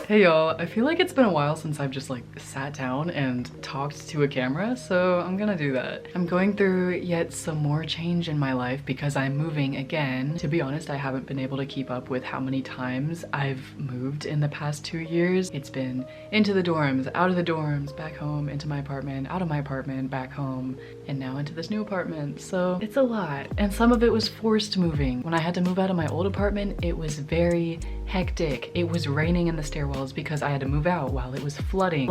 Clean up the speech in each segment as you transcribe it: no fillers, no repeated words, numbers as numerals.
Hey y'all, I feel like it's been a while since I've just like sat down and talked to a camera, so I'm gonna do that. I'm going through yet some more change in my life because I'm moving again. To be honest, I haven't been able to keep up with how many times I've moved in the past 2 years. It's been into the dorms, out of the dorms, back home, into my apartment, out of my apartment, back home, and now into this new apartment. So it's a lot, and some of it was forced moving. When I had to move out of my old apartment, it was very hectic. It was raining in the stairwells because I had to move out while it was flooding.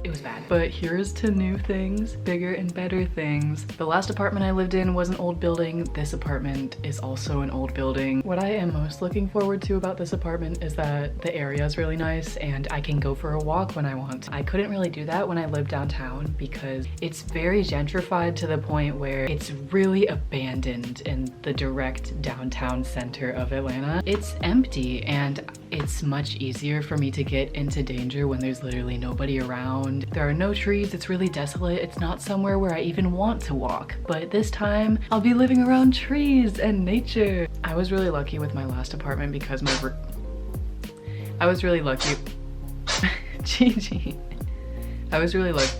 It was bad. But here's to new things, bigger and better things. The last apartment I lived in was an old building. This apartment is also an old building. What I am most looking forward to about this apartment is that the area is really nice and I can go for a walk when I want. I couldn't really do that when I lived downtown because it's very gentrified to the point where it's really abandoned in the direct downtown center of Atlanta. It's empty and it's much easier for me to get into danger when there's literally nobody around. There are no trees, it's really desolate. It's not somewhere where I even want to walk. But this time, I'll be living around trees and nature. I was really lucky with my last apartment because I was really lucky. Gigi. I was really lucky.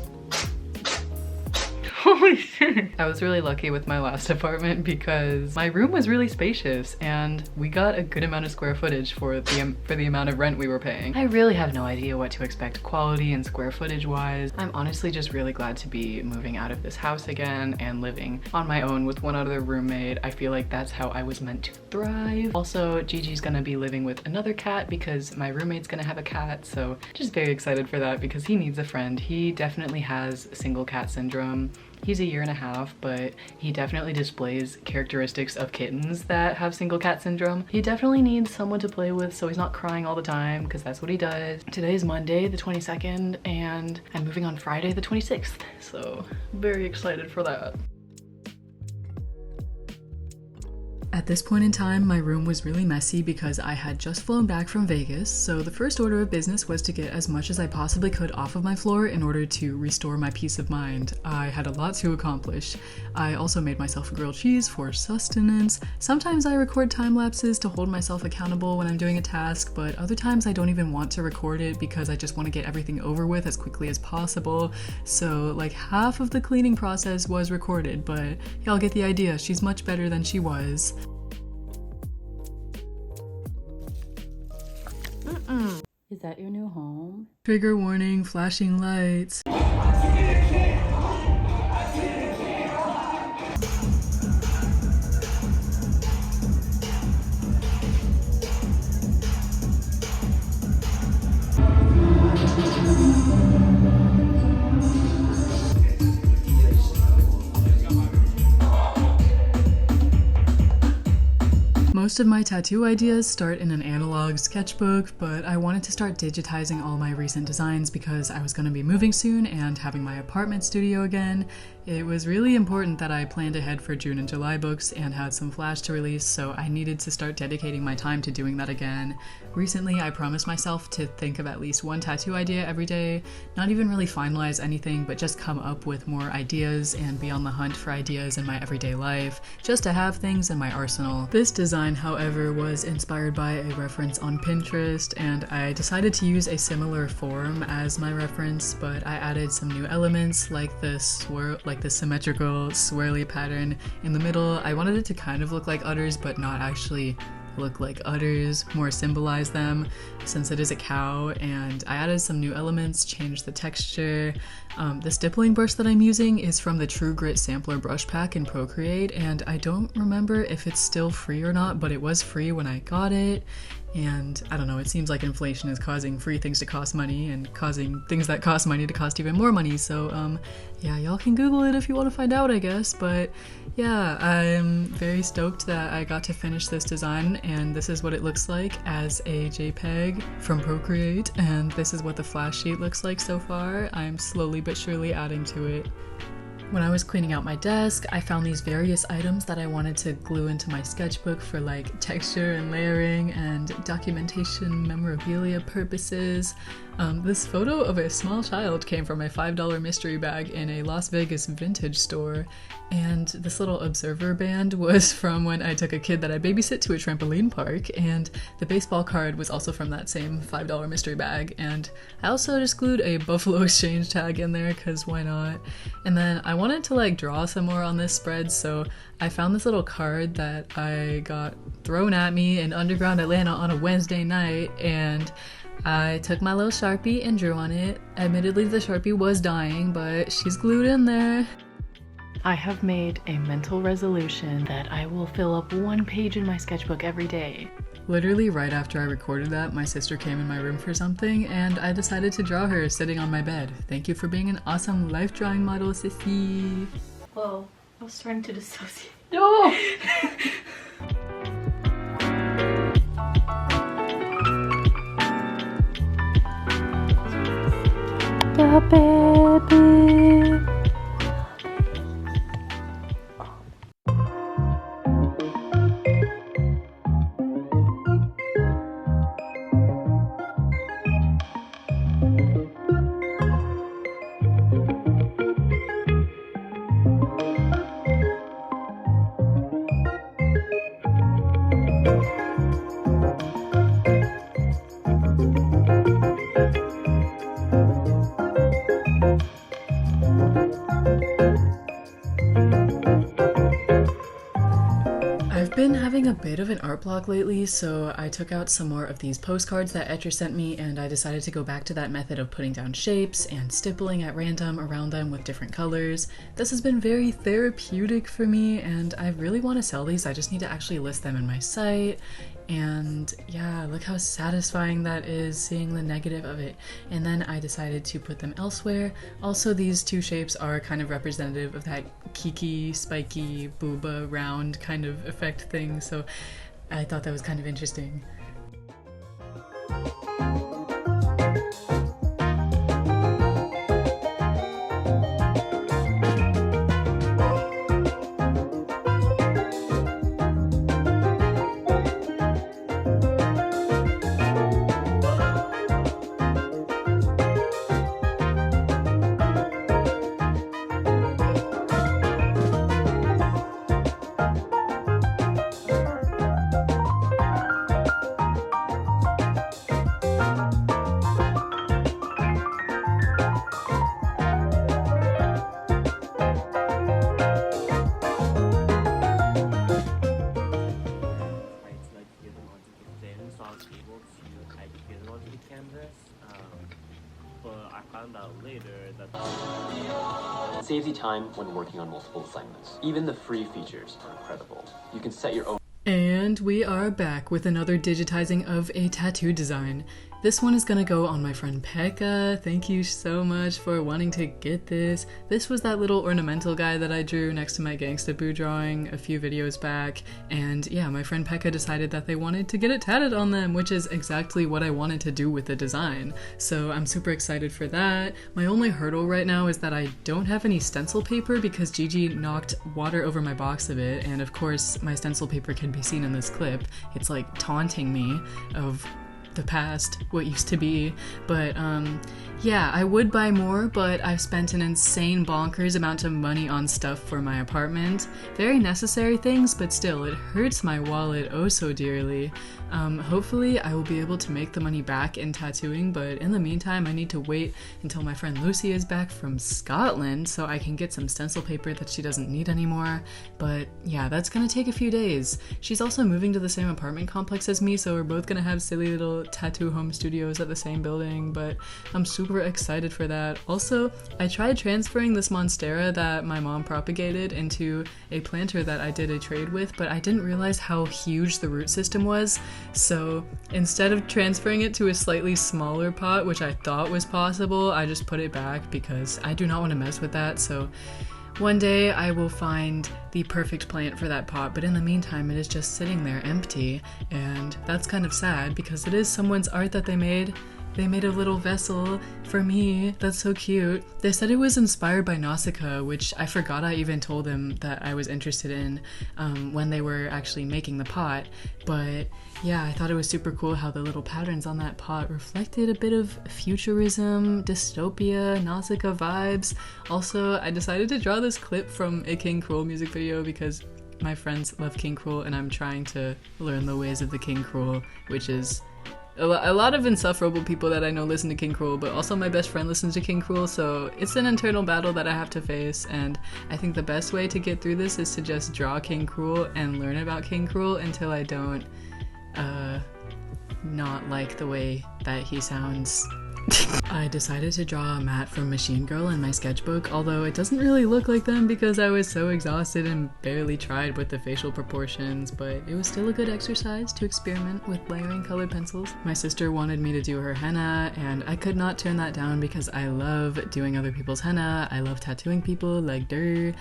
Holy shit. I was really lucky with my last apartment because my room was really spacious and we got a good amount of square footage for the amount of rent we were paying. I really have no idea what to expect quality and square footage wise. I'm honestly just really glad to be moving out of this house again and living on my own with one other roommate. I feel like that's how I was meant to thrive. Also, Gigi's gonna be living with another cat because my roommate's gonna have a cat, so just very excited for that because he needs a friend. He definitely has single cat syndrome. He's 1.5 years, but he definitely displays characteristics of kittens that have single cat syndrome. He definitely needs someone to play with so he's not crying all the time because that's what he does. Today is Monday, the 22nd, and I'm moving on Friday, the 26th. So very excited for that. At this point in time, my room was really messy because I had just flown back from Vegas, so the first order of business was to get as much as I possibly could off of my floor in order to restore my peace of mind. I had a lot to accomplish. I also made myself a grilled cheese for sustenance. Sometimes I record time lapses to hold myself accountable when I'm doing a task, but other times I don't even want to record it because I just want to get everything over with as quickly as possible. So like half of the cleaning process was recorded, but y'all get the idea. She's much better than she was. Is that your new home? Trigger warning, flashing lights. Most of my tattoo ideas start in an analog sketchbook, but I wanted to start digitizing all my recent designs because I was going to be moving soon and having my apartment studio again. It was really important that I planned ahead for June and July books and had some flash to release, so I needed to start dedicating my time to doing that again. Recently, I promised myself to think of at least one tattoo idea every day, not even really finalize anything, but just come up with more ideas and be on the hunt for ideas in my everyday life, just to have things in my arsenal. This design, however, was inspired by a reference on Pinterest, and I decided to use a similar form as my reference, but I added some new elements like the symmetrical swirly pattern in the middle. I wanted it to kind of look like udders, but not actually look like udders, more symbolize them since it is a cow, and I added some new elements, changed the texture. The stippling brush that I'm using is from the True Grit Sampler Brush Pack in Procreate, and I don't remember if it's still free or not, but it was free when I got it. And I don't know, it seems like inflation is causing free things to cost money and causing things that cost money to cost even more money. So yeah, y'all can Google it if you want to find out, I guess. But yeah, I'm very stoked that I got to finish this design, and this is what it looks like as a JPEG from Procreate, and this is what the flash sheet looks like so far. I'm slowly but surely adding to it. When I was cleaning out my desk, I found these various items that I wanted to glue into my sketchbook for like texture and layering and documentation memorabilia purposes. This photo of a small child came from a $5 mystery bag in a Las Vegas vintage store, and this little observer band was from when I took a kid that I babysit to a trampoline park, and the baseball card was also from that same $5 mystery bag, and I also just glued a Buffalo Exchange tag in there because why not? And then I wanted to like draw some more on this spread, so I found this little card that I got thrown at me in underground Atlanta on a Wednesday night, and I took my little Sharpie and drew on it. Admittedly, the Sharpie was dying, but she's glued in there. I have made a mental resolution that I will fill up one page in my sketchbook every day. Literally right after I recorded that, my sister came in my room for something, and I decided to draw her sitting on my bed. Thank you for being an awesome life drawing model, sissy. Whoa, I was starting to dissociate. No! Yeah, baby. I've been having a bit of an art block lately, so I took out some more of these postcards that Etcher sent me, and I decided to go back to that method of putting down shapes and stippling at random around them with different colors. This has been very therapeutic for me, and I really want to sell these. I just need to actually list them in my site. And yeah, look how satisfying that is, seeing the negative of it. And then I decided to put them elsewhere. Also, these two shapes are kind of representative of that kiki, spiky, booba, round kind of effect thing, so I thought that was kind of interesting. It saves you time when working on multiple assignments. Even the free features are incredible. You can set your own. And we are back with another digitizing of a tattoo design. This one is gonna go on my friend Pekka. Thank you so much for wanting to get this. This was that little ornamental guy that I drew next to my Gangsta Boo drawing a few videos back. And yeah, my friend Pekka decided that they wanted to get it tatted on them, which is exactly what I wanted to do with the design. So I'm super excited for that. My only hurdle right now is that I don't have any stencil paper because Gigi knocked water over my box of it. And of course, my stencil paper can be seen in this clip. It's like taunting me of the past, what used to be, but yeah, I would buy more, but I've spent an insane bonkers amount of money on stuff for my apartment. Very necessary things, but still, it hurts my wallet oh so dearly. Hopefully I will be able to make the money back in tattooing, but in the meantime I need to wait until my friend Lucy is back from Scotland so I can get some stencil paper that she doesn't need anymore. But yeah, that's gonna take a few days. She's also moving to the same apartment complex as me, so we're both gonna have silly little tattoo home studios at the same building, but I'm super excited for that. Also, I tried transferring this monstera that my mom propagated into a planter that I did a trade with, but I didn't realize how huge the root system was. So instead of transferring it to a slightly smaller pot, which I thought was possible, I just put it back because I do not want to mess with that. So one day I will find the perfect plant for that pot, but in the meantime it is just sitting there empty, and that's kind of sad because it is someone's art that they made, They made a little vessel for me. That's so cute. They said it was inspired by Nausicaa, which I forgot I even told them that I was interested in when they were actually making the pot. But yeah, I thought it was super cool how the little patterns on that pot reflected a bit of futurism, dystopia, Nausicaa vibes. Also, I decided to draw this clip from a King Cruel music video because my friends love King Cruel and I'm trying to learn the ways of the King Cruel, which is a lot of insufferable people that I know listen to King Cruel, but also my best friend listens to King Cruel, so it's an internal battle that I have to face, and I think the best way to get through this is to just draw King Cruel and learn about King Cruel until I don't not like the way that he sounds. I decided to draw a Matt from Machine Girl in my sketchbook, although it doesn't really look like them because I was so exhausted and barely tried with the facial proportions, but it was still a good exercise to experiment with layering colored pencils. My sister wanted me to do her henna, and I could not turn that down because I love doing other people's henna. I love tattooing people like der.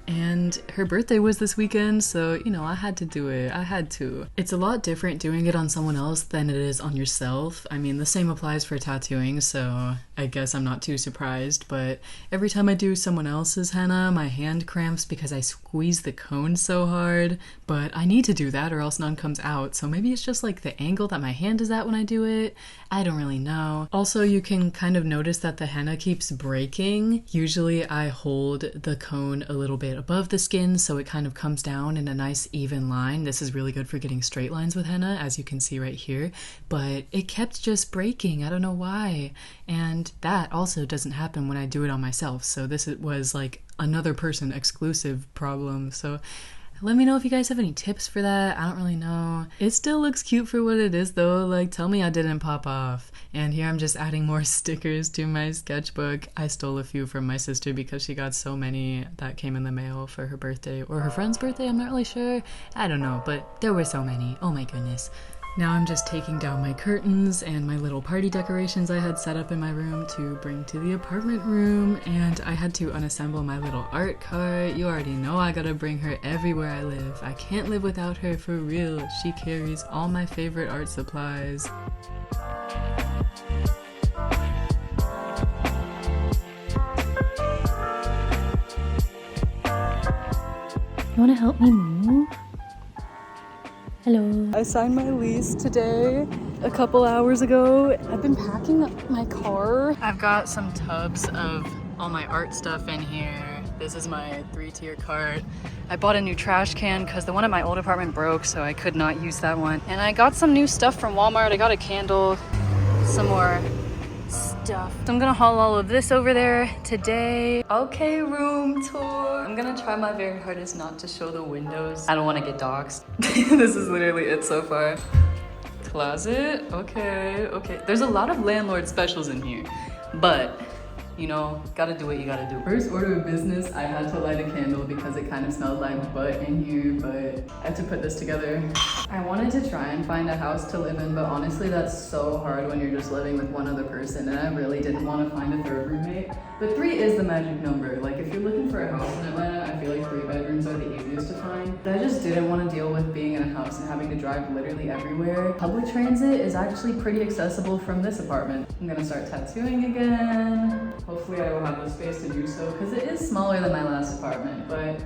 And her birthday was this weekend, so, you know, I had to do it. I had to. It's a lot different doing it on someone else than it is on yourself. I mean, the same applies for tattooing, so I guess I'm not too surprised, but every time I do someone else's henna, my hand cramps because I squeeze the cone so hard, but I need to do that or else none comes out, so maybe it's just like the angle that my hand is at when I do it. I don't really know. Also, you can kind of notice that the henna keeps breaking. Usually I hold the cone a little bit above the skin so it kind of comes down in a nice even line. This is really good for getting straight lines with henna, as you can see right here, but it kept just breaking. I don't know why. And that also doesn't happen when I do it on myself, so this was like another person exclusive problem. So let me know if you guys have any tips for that. I don't really know. It still looks cute for what it is though. Like, tell me I didn't pop off. And here I'm just adding more stickers to my sketchbook. I stole a few from my sister because she got so many that came in the mail for her birthday or her friend's birthday. I'm not really sure. I don't know, but there were so many. Oh my goodness. Now I'm just taking down my curtains and my little party decorations I had set up in my room to bring to the apartment room, and I had to unassemble my little art cart. You already know I gotta bring her everywhere I live. I can't live without her, for real. She carries all my favorite art supplies. You wanna help me move? Hello. I signed my lease today, a couple hours ago. I've been packing up my car. I've got some tubs of all my art stuff in here. This is my 3-tier cart. I bought a new trash can because the one at my old apartment broke, so I could not use that one. And I got some new stuff from Walmart. I got a candle, some more stuff. So I'm gonna haul all of this over there today. Okay, room tour. I'm gonna try my very hardest not to show the windows. I don't want to get doxxed. This is literally it so far. Closet, okay. There's a lot of landlord specials in here, but you know, gotta do what you gotta do. First order of business, I had to light a candle because it kind of smelled like butt in here, but I had to put this together. I wanted to try and find a house to live in, but honestly that's so hard when you're just living with one other person, and I really didn't want to find a third roommate. But 3 is the magic number. Like, if you're looking for a house in Atlanta, I feel like 3 bedrooms are the easiest to find. But I just didn't want to deal with being in a house and having to drive literally everywhere. Public transit is actually pretty accessible from this apartment. I'm gonna start tattooing again. Hopefully I will have the space to do so, because it is smaller than my last apartment, but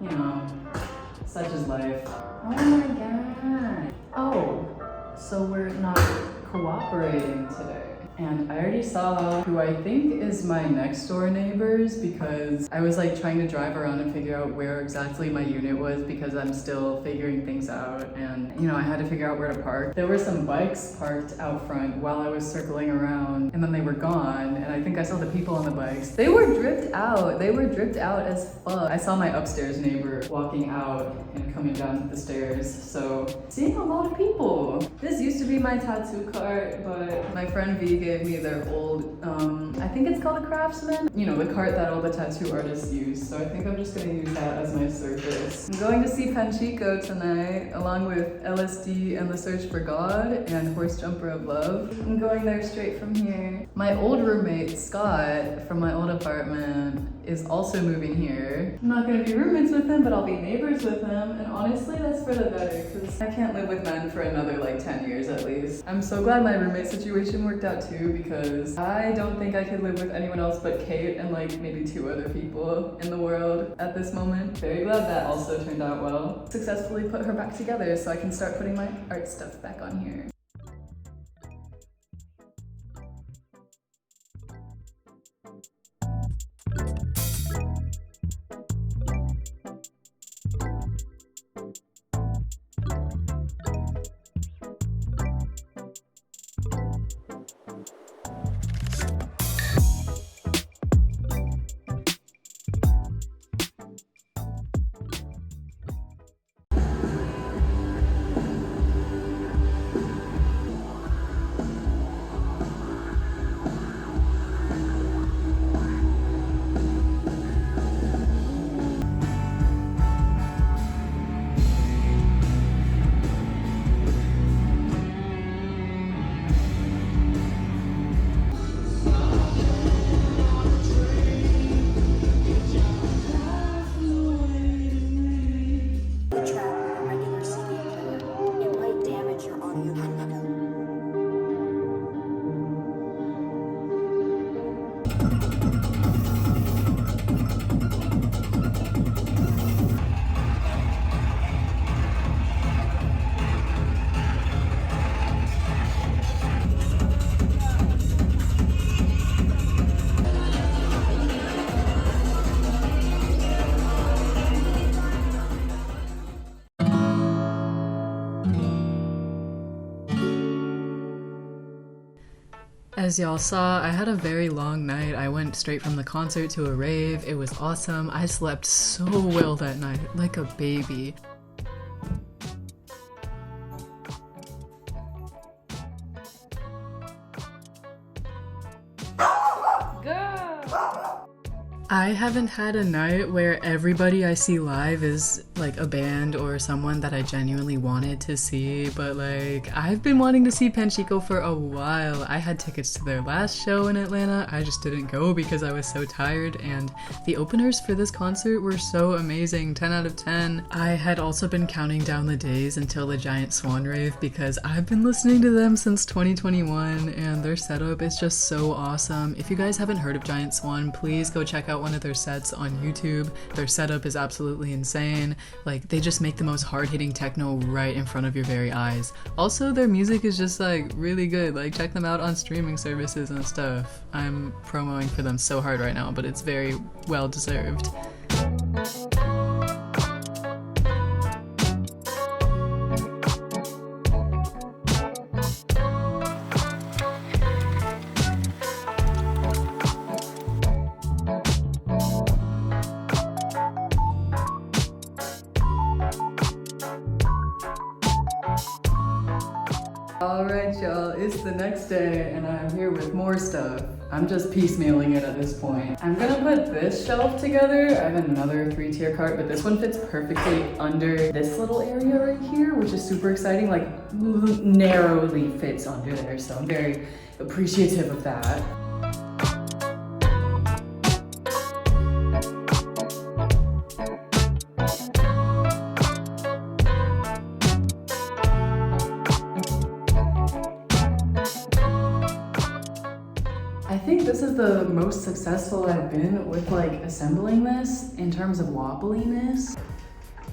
you know, such is life. Oh my god. Oh, so we're not cooperating today. And I already saw who I think is my next door neighbors, because I was like trying to drive around and figure out where exactly my unit was because I'm still figuring things out, and you know, I had to figure out where to park. There were some bikes parked out front while I was circling around, and then they were gone, and I think I saw the people on the bikes. They were dripped out. They were dripped out as fuck. I saw my upstairs neighbor walking out and coming down the stairs, so seeing a lot of people. This used to be my tattoo cart, but my friend V gave me their old, I think it's called a Craftsman. You know, the cart that all the tattoo artists use. So I think I'm just gonna use that as my surface. I'm going to see Panchico tonight, along with LSD and The Search for God and Horse Jumper of Love. I'm going there straight from here. My old roommate, Scott, from my old apartment, is also moving here. I'm not gonna be roommates with him, but I'll be neighbors with him. And honestly, that's for the better, because I can't live with men for another like 10 years at at least. I'm so glad my roommate situation worked out too, because I don't think I could live with anyone else but Kate and like maybe 2 other people in the world at this moment. Very glad that also turned out well. Successfully put her back together so I can start putting my art stuff back on here. As y'all saw, I had a very long night. I went straight from the concert to a rave. It was awesome. I slept so well that night, like a baby. I haven't had a night where everybody I see live is like a band or someone that I genuinely wanted to see, but like I've been wanting to see Panchico for a while. I had tickets to their last show in Atlanta. I just didn't go because I was so tired, and the openers for this concert were so amazing, 10 out of 10. I had also been counting down the days until the Giant Swan rave because I've been listening to them since 2021 and their setup is just so awesome. If you guys haven't heard of Giant Swan, please go check out one of their sets on YouTube. Their setup is absolutely insane. Like, they just make the most hard-hitting techno right in front of your very eyes. Also, their music is just like really good. Like, check them out on streaming services and stuff. I'm promoting for them so hard right now, but it's very well deserved. Alright y'all, it's the next day and I'm here with more stuff. I'm just piecemealing it at this point. I'm gonna put this shelf together. I have another 3-tier cart, but this one fits perfectly under this little area right here, which is super exciting, like narrowly fits under there, so I'm very appreciative of that. I think this is the most successful I've been with like assembling this in terms of wobbliness.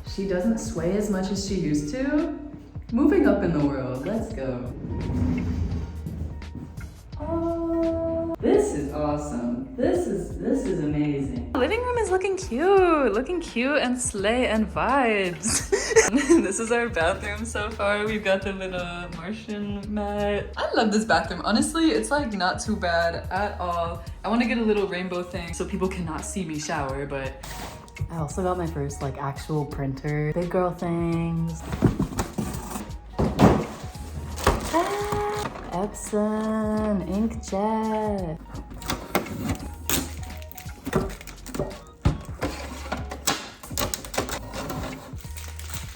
She doesn't sway as much as she used to. Moving up in the world, let's go. Oh, this is awesome. This is amazing. The living room is looking cute and slay and vibes. This is our bathroom so far. We've got the little Martian mat. I love this bathroom. Honestly, it's like not too bad at all. I want to get a little rainbow thing so people cannot see me shower, but I also got my first like actual printer. Big girl things. Epson inkjet.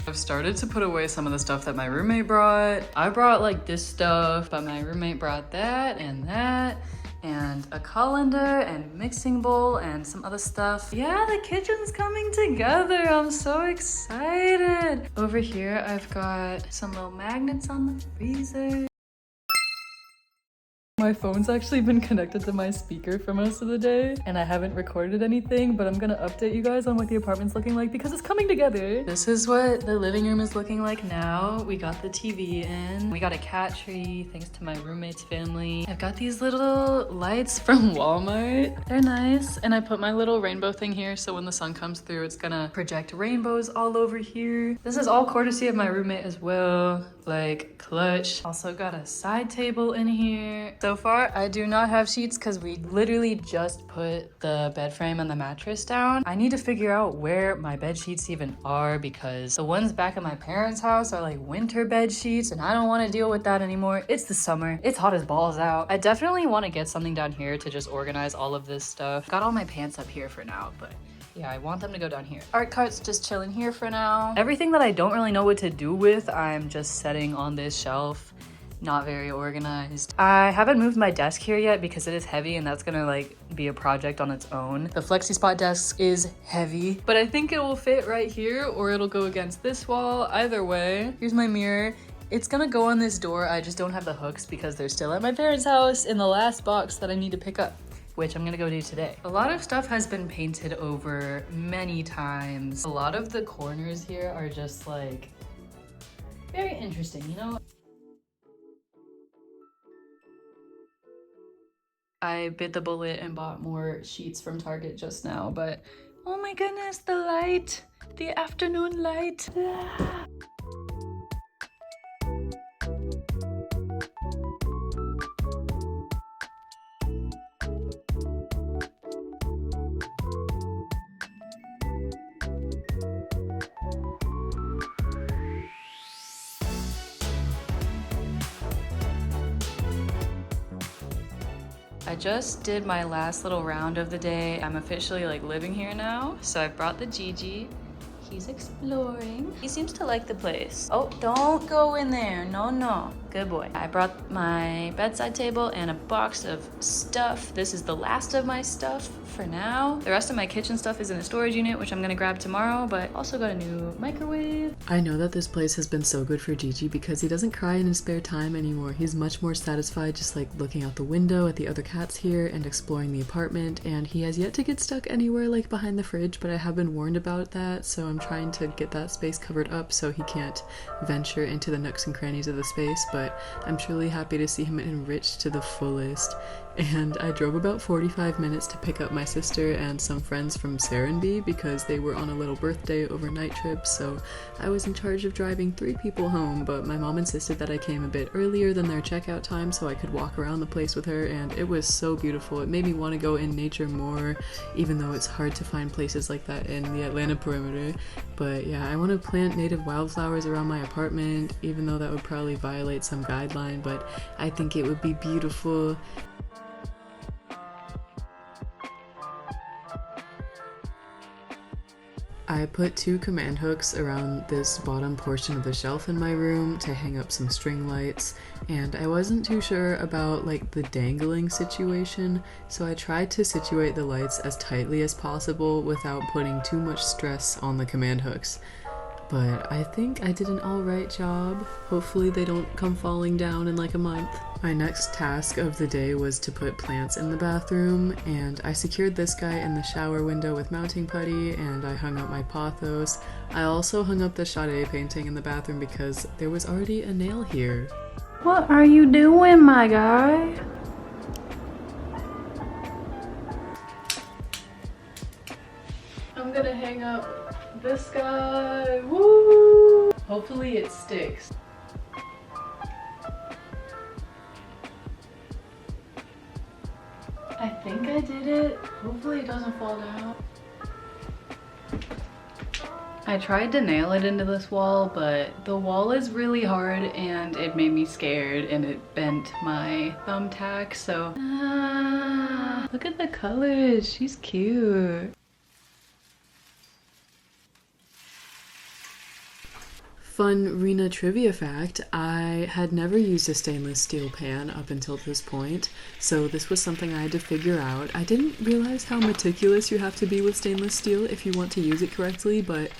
I've started to put away some of the stuff that my roommate brought. I brought like this stuff, but my roommate brought that and that. and a colander and mixing bowl and some other stuff. Yeah, the kitchen's coming together. I'm so excited. Over here, I've got some little magnets on the freezer. My phone's actually been connected to my speaker for most of the day, and I haven't recorded anything, but I'm gonna update you guys on what the apartment's looking like because it's coming together. This is what the living room is looking like now. We got the TV in. We got a cat tree thanks to my roommate's family. I've got these little lights from Walmart. They're nice, and I put my little rainbow thing here so when the sun comes through, it's gonna project rainbows all over here. This is all courtesy of my roommate as well. Like, clutch. Also got a side table in here. So far, I do not have sheets because we literally just put the bed frame and the mattress down. I need to figure out where my bed sheets even are because the ones back at my parents' house are like winter bed sheets and I don't want to deal with that anymore. It's the summer. It's hot as balls out. I definitely want to get something down here to just organize all of this stuff. Got all my pants up here for now, but yeah, I want them to go down here. Art cart's just chilling here for now. Everything that I don't really know what to do with, I'm just setting on this shelf. Not very organized. I haven't moved my desk here yet because it is heavy and that's gonna like be a project on its own. The FlexiSpot desk is heavy, but I think it will fit right here or it'll go against this wall. Either way, here's my mirror. It's gonna go on this door. I just don't have the hooks because they're still at my parents' house in the last box that I need to pick up, which I'm gonna go do today. A lot of stuff has been painted over many times. A lot of the corners here are just like very interesting, you know? I bit the bullet and bought more sheets from Target just now, but oh my goodness, the light, the afternoon light. Ah. I just did my last little round of the day. I'm officially like living here now. So I brought the Gigi. He's exploring. He seems to like the place. Oh, don't go in there. No, no. Good boy. I brought my bedside table and a box of stuff. This is the last of my stuff for now. The rest of my kitchen stuff is in a storage unit, which I'm gonna grab tomorrow, but also got a new microwave. I know that this place has been so good for Gigi because he doesn't cry in his spare time anymore. He's much more satisfied just like looking out the window at the other cats here and exploring the apartment, and he has yet to get stuck anywhere like behind the fridge, but I have been warned about that, so I'm trying to get that space covered up so he can't venture into the nooks and crannies of the space, but I'm truly happy to see him enriched to the fullest. And I drove about 45 minutes to pick up my sister and some friends from Serenbe because they were on a little birthday overnight trip, so I was in charge of driving 3 people home, but my mom insisted that I came a bit earlier than their checkout time so I could walk around the place with her, and it was so beautiful. It made me want to go in nature more, even though it's hard to find places like that in the Atlanta perimeter. But yeah, I want to plant native wildflowers around my apartment, even though that would probably violate some guideline, but I think it would be beautiful. I put 2 command hooks around this bottom portion of the shelf in my room to hang up some string lights, and I wasn't too sure about like the dangling situation, so I tried to situate the lights as tightly as possible without putting too much stress on the command hooks. But I think I did an alright job. Hopefully they don't come falling down in like a month. My next task of the day was to put plants in the bathroom, and I secured this guy in the shower window with mounting putty, and I hung up my pothos. I also hung up the Sade painting in the bathroom because there was already a nail here. What are you doing, my guy? I'm gonna hang up this guy. Woo! Hopefully it sticks. I think I did it. Hopefully it doesn't fall down. I tried to nail it into this wall, but the wall is really hard and it made me scared and it bent my thumbtack, so look at the colors. She's cute. Fun Rena trivia fact, I had never used a stainless steel pan up until this point, so this was something I had to figure out. I didn't realize how meticulous you have to be with stainless steel if you want to use it correctly, but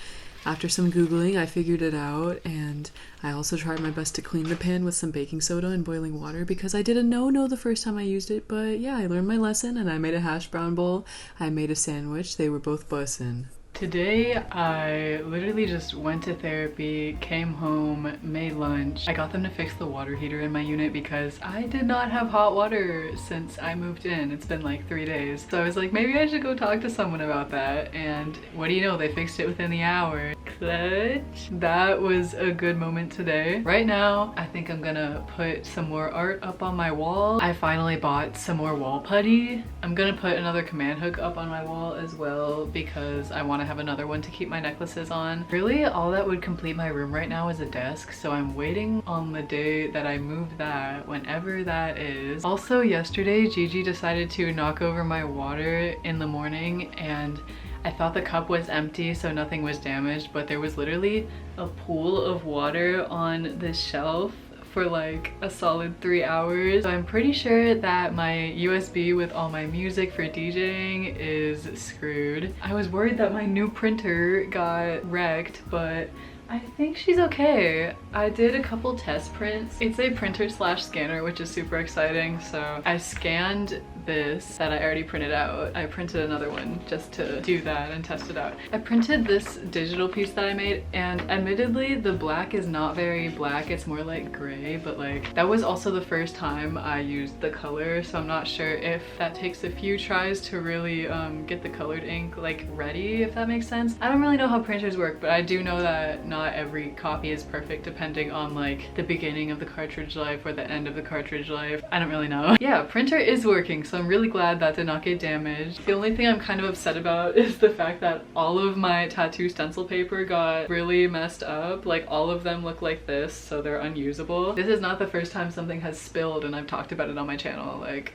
after some Googling, I figured it out, and I also tried my best to clean the pan with some baking soda and boiling water because I did a no-no the first time I used it, but yeah, I learned my lesson and I made a hash brown bowl, I made a sandwich, they were both bussin'. Today, I literally just went to therapy, came home, made lunch. I got them to fix the water heater in my unit because I did not have hot water since I moved in. It's been like 3 days. So I was like, maybe I should go talk to someone about that. And what do you know? They fixed it within the hour. Clutch. That was a good moment today. Right now, I think I'm gonna put some more art up on my wall. I finally bought some more wall putty. I'm gonna put another command hook up on my wall as well because I want to have another one to keep my necklaces on. Really, all that would complete my room right now is a desk, so I'm waiting on the day that I move that, whenever that is. Also, yesterday, Gigi decided to knock over my water in the morning, and I thought the cup was empty, so nothing was damaged, but there was literally a pool of water on this shelf for like a solid 3 hours. So I'm pretty sure that my USB with all my music for DJing is screwed. I was worried that my new printer got wrecked, but I think she's okay. I did a couple test prints. It's a printer slash scanner, which is super exciting. So I scanned this that I already printed out. I printed another one just to do that and test it out. I printed this digital piece that I made, and admittedly the black is not very black, it's more like gray, but like that was also the first time I used the color, so I'm not sure if that takes a few tries to really get the colored ink like ready, if that makes sense. I don't really know how printers work, but I do know that not every copy is perfect depending on like the beginning of the cartridge life or the end of the cartridge life. I don't really know. Yeah, printer is working, so I'm really glad that did not get damaged. The only thing I'm kind of upset about is the fact that all of my tattoo stencil paper got really messed up. Like all of them look like this, so they're unusable. This is not the first time something has spilled and I've talked about it on my channel. Like,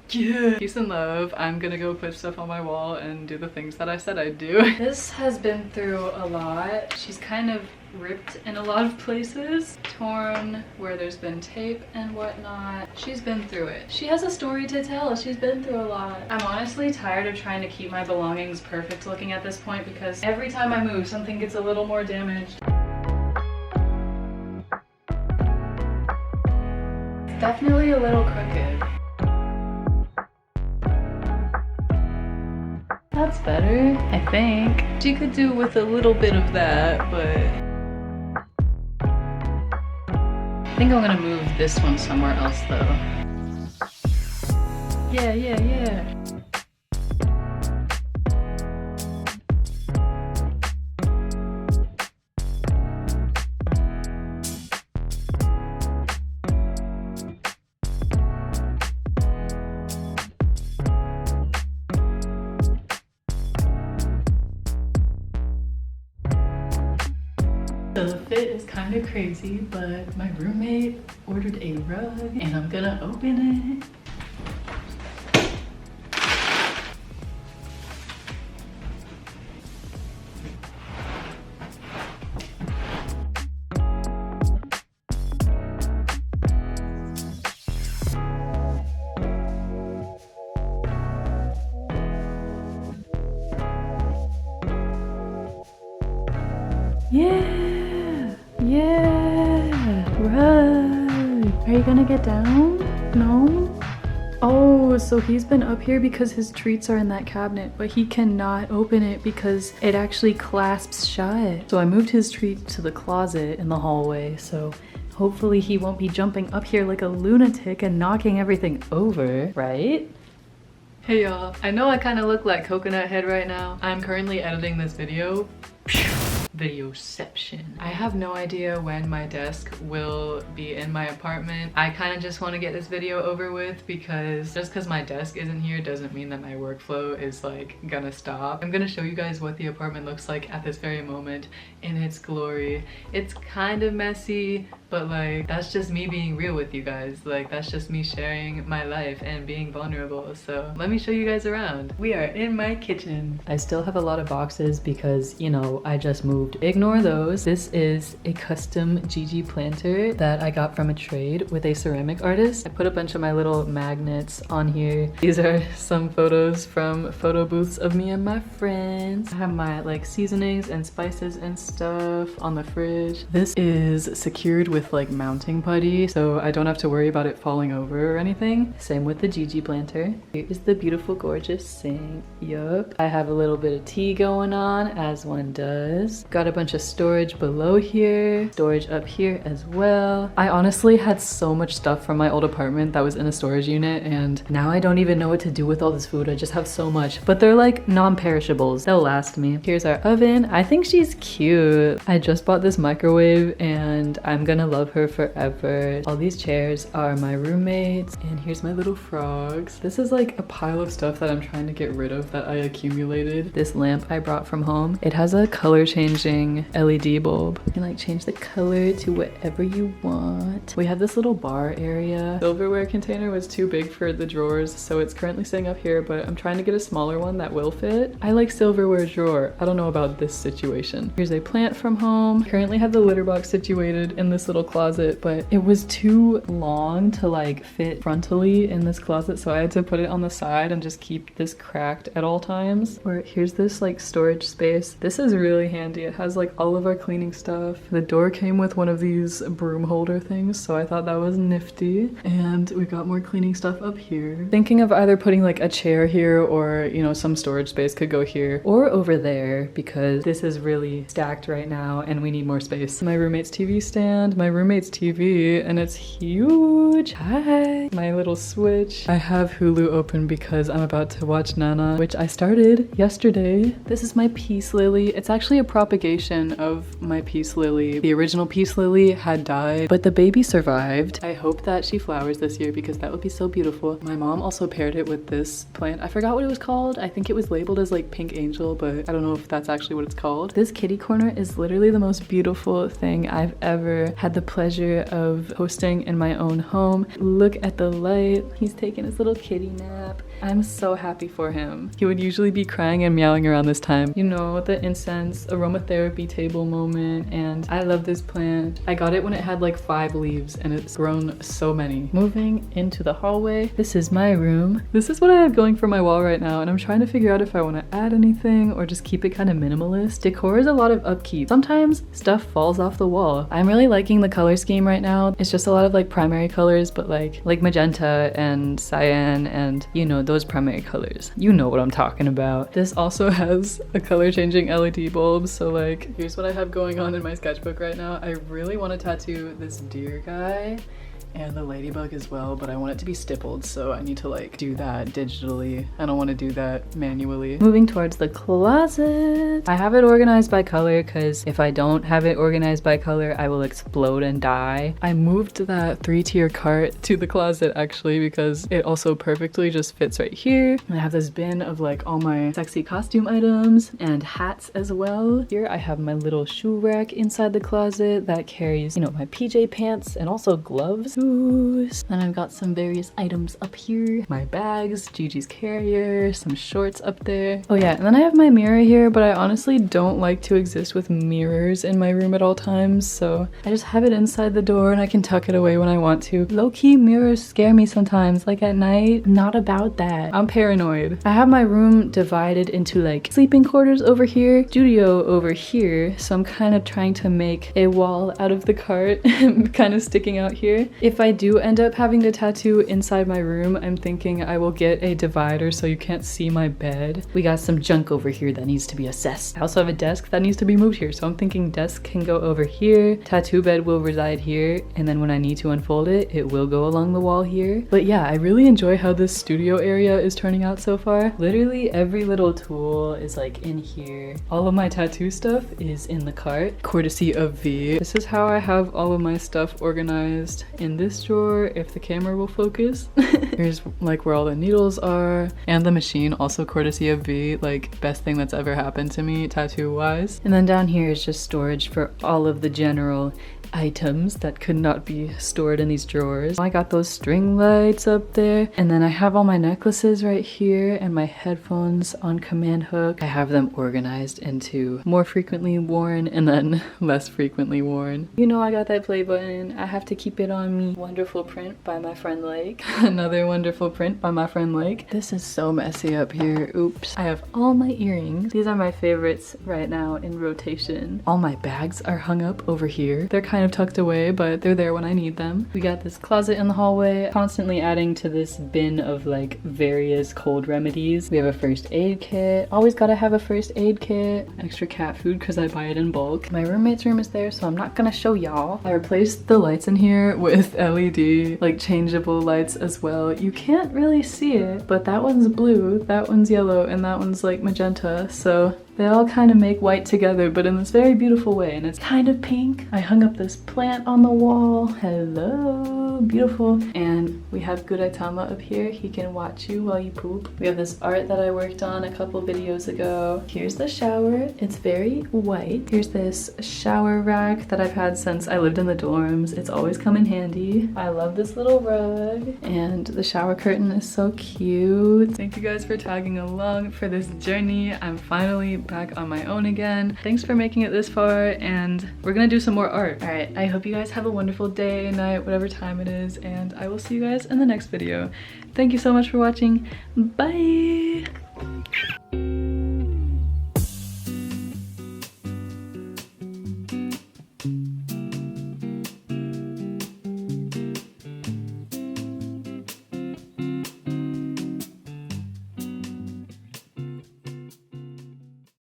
yeah. Peace and love. I'm gonna go put stuff on my wall and do the things that I said I'd do. This has been through a lot. She's kind of ripped in a lot of places, torn where there's been tape and whatnot. She's been through it. She has a story to tell. She's been through a lot. I'm honestly tired of trying to keep my belongings perfect looking at this point because every time I move, something gets a little more damaged. It's definitely a little crooked. That's better, I think. She could do with a little bit of that, but I think I'm gonna move this one somewhere else though. Yeah. The fit is kind of crazy, but my roommate ordered a rug and I'm gonna open it. Yeah, rug. Are you gonna get down? No? Oh, so he's been up here because his treats are in that cabinet, but he cannot open it because it actually clasps shut. So I moved his treat to the closet in the hallway, so hopefully he won't be jumping up here like a lunatic and knocking everything over, right? Hey y'all, I know I kind of look like Coconut Head right now. I'm currently editing this video. Videoception. I have no idea when my desk will be in my apartment. I kind of just want to get this video over with because just because my desk isn't here doesn't mean that my workflow is like gonna stop. I'm gonna show you guys what the apartment looks like at this very moment in its glory. It's kind of messy, but like that's just me being real with you guys. Like that's just me sharing my life and being vulnerable. So let me show you guys around. We are in my kitchen. I still have a lot of boxes because, you know, I just moved wood. Ignore those. This is a custom GG planter that I got from a trade with a ceramic artist. I put a bunch of my little magnets on here. These are some photos from photo booths of me and my friends. I have my like seasonings and spices and stuff on the fridge. This is secured with like mounting putty, so I don't have to worry about it falling over or anything. Same with the GG planter. Here is the beautiful, gorgeous sink. Yup. I have a little bit of tea going on, as one does. Got a bunch of storage below here, storage up here as well. I honestly had so much stuff from my old apartment that was in a storage unit, and now I don't even know what to do with all this food. I just have so much, but they're like non-perishables. They'll last me. Here's our oven. I think she's cute. I just bought this microwave and I'm gonna love her forever. All these chairs are my roommates, and here's my little frogs. This is like a pile of stuff that I'm trying to get rid of that I accumulated. This lamp I brought from home. It has a color changing LED bulb. You can like change the color to whatever you want. We have this little bar area. Silverware container was too big for the drawers, so it's currently sitting up here, but I'm trying to get a smaller one that will fit. I like silverware drawer. I don't know about this situation. Here's a plant from home. Currently have the litter box situated in this little closet, but it was too long to like fit frontally in this closet, so I had to put it on the side and just keep this cracked at all times. Or here's this like storage space. This is really handy. It has like all of our cleaning stuff. The door came with one of these broom holder things, so I thought that was nifty. And we got more cleaning stuff up here. Thinking of either putting like a chair here, or you know, some storage space could go here or over there, because this is really stacked right now and we need more space. My roommate's TV stand, my roommate's TV, and it's huge. Hi. My little switch. I have Hulu open because I'm about to watch Nana, which I started yesterday. This is my peace lily. It's actually a propagation of my peace lily. The original peace lily had died, but the baby survived. I hope that she flowers this year because that would be so beautiful. My mom also paired it with this plant. I forgot what it was called. I think it was labeled as like pink angel, but I don't know if that's actually what it's called. This kitty corner is literally the most beautiful thing I've ever had the pleasure of hosting in my own home. Look at the light. He's taking his little kitty nap. I'm so happy for him. He would usually be crying and meowing around this time. You know, the incense aromatherapy table moment, and I love this plant. I got it when it had like 5 leaves and it's grown so many. Moving into the hallway. This is my room. This is what I have going for my wall right now, and I'm trying to figure out if I want to add anything or just keep it kind of minimalist. Decor is a lot of upkeep. Sometimes stuff falls off the wall. I'm really liking the color scheme right now. It's just a lot of like primary colors, but like magenta and cyan and, you know, those primary colors. You know what I'm talking about. This also has a color changing LED bulb, so like here's what I have going on in my sketchbook right now. I really want to tattoo this deer guy and the ladybug as well, but I want it to be stippled, so I need to like do that digitally. I don't want to do that manually. Moving towards the closet. I have it organized by color because if I don't have it organized by color, I will explode and die. I moved that 3-tier cart to the closet actually because it also perfectly just fits right here. And I have this bin of like all my sexy costume items and hats as well. Here I have my little shoe rack inside the closet that carries, you know, my PJ pants and also gloves. And I've got some various items up here. My bags, Gigi's carrier, some shorts up there. Oh yeah, and then I have my mirror here, but I honestly don't like to exist with mirrors in my room at all times, so I just have it inside the door and I can tuck it away when I want to. Low-key mirrors scare me sometimes, like at night. Not about that. I'm paranoid. I have my room divided into like sleeping quarters over here, studio over here, so I'm kind of trying to make a wall out of the cart kind of sticking out here. If I do end up having to tattoo inside my room, I'm thinking I will get a divider so you can't see my bed. We got some junk over here that needs to be assessed. I also have a desk that needs to be moved here, so I'm thinking desk can go over here, tattoo bed will reside here, and then when I need to unfold it, it will go along the wall here. But yeah, I really enjoy how this studio area is turning out so far. Literally every little tool is like in here. All of my tattoo stuff is in the cart, courtesy of V. This is how I have all of my stuff organized in this drawer, if the camera will focus. Here's like where all the needles are, and the machine, also courtesy of V, like best thing that's ever happened to me tattoo wise. And then down here is just storage for all of the general items that could not be stored in these drawers. I got those string lights up there, and then I have all my necklaces right here and my headphones on command hook. I have them organized into more frequently worn and then less frequently worn. You know I got that play button. I have to keep it on me. Wonderful print by my friend Lake. Another wonderful print by my friend Lake. This is so messy up here. Oops. I have all my earrings. These are my favorites right now in rotation. All my bags are hung up over here. They're kind of tucked away, but they're there when I need them. We got this closet in the hallway, constantly adding to this bin of like various cold remedies. We have a first aid kit. Always gotta have a first aid kit. Extra cat food because I buy it in bulk. My roommate's room is there, so I'm not gonna show y'all. I replaced the lights in here with LED, like changeable lights as well. You can't really see it, but that one's blue, that one's yellow, and that one's like magenta, so they all kind of make white together, but in this very beautiful way, and it's kind of pink. I hung up this plant on the wall. Hello, beautiful. And we have Guraitama up here. He can watch you while you poop. We have this art that I worked on a couple videos ago. Here's the shower. It's very white. Here's this shower rack that I've had since I lived in the dorms. It's always come in handy. I love this little rug, and the shower curtain is so cute. Thank you guys for tagging along for this journey. I'm finally back on my own again. Thanks for making it this far, and we're gonna do some more art. All right, I hope you guys have a wonderful day, night, whatever time it is, and I will see you guys in the next video. Thank you so much for watching. Bye!